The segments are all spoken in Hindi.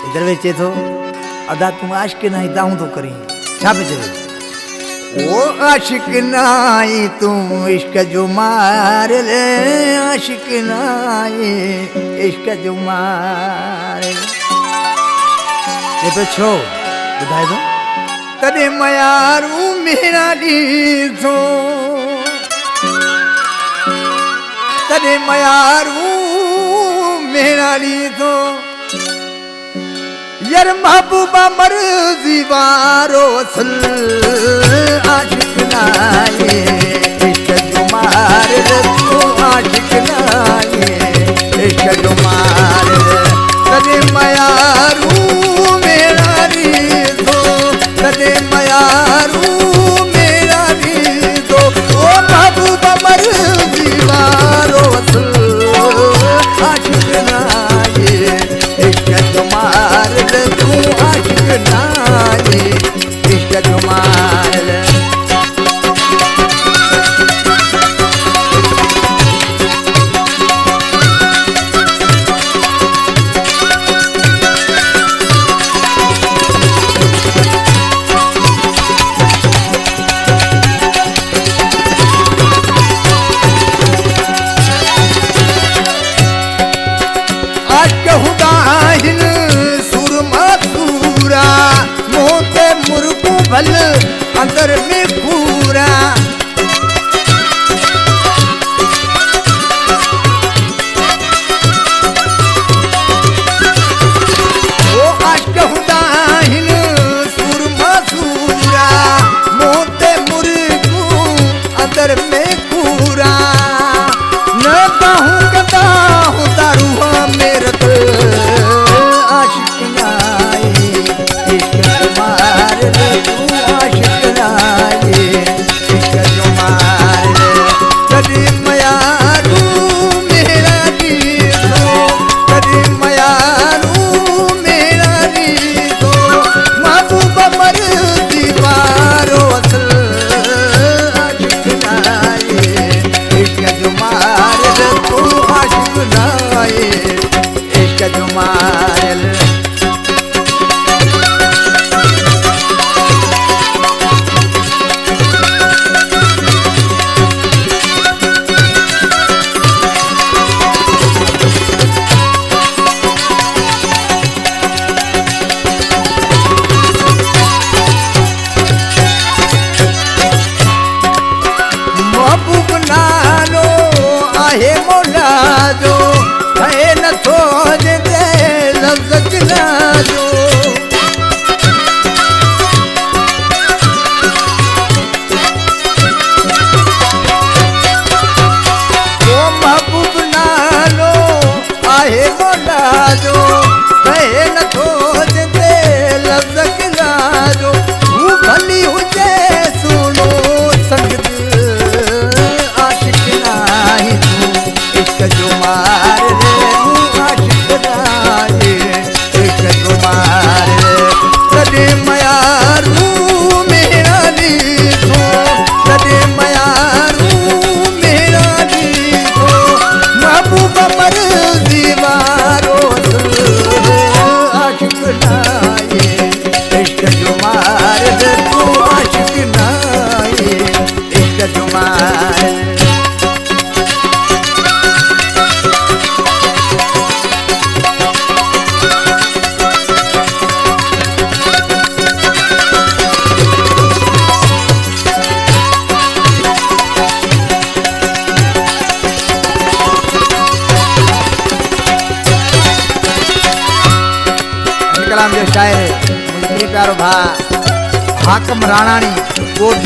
इधर वे चेतो अदा तू आशिक नहीं दाऊं तो करी छा पे चले ओ आशिक नहीं तू इश्क जो मार ले आशिक नहीं इश्क जो मार ले ये पे छो बुधाए दो तने मयारू मेरा दीसो तने मयारू मेरा दीसो यार महबूबा मर्जी वारो असल आशिक नाये इश्क जो मार तू आशिक नाये इश्क जो मार तने मयारू मेरा दीसो तने मयारू मेरा दीसो ओ महबूबा मर्जी वारो असल आशिक नाये इश्क जो मार तू आशिक नाये इश्क जो मार भल अंदर में पूरा वो आशिक हुदाहिन सुरमा सूरा मोते मुर्गू अंदर में पूरा न कहूँ कदा हूँ दारू मेरे तो आशिक नाई इश्क मार तू आशिक नाये इश्क जो मार कदी मयारू मेरा दीसो कदी मयारू मेरा दीसो महबूबा मर्जी वारो असल आशिक नाये इश्क जो मार तू आशिक नाये इश्क जो मार जो शायर मुझे प्यारो भा हाकम राणानी कोट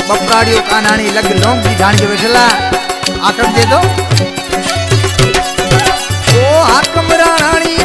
बपराड़ियो कानानी लग लोंग की ढाण के बैठला आकम दे दो ओ हाकम राणानी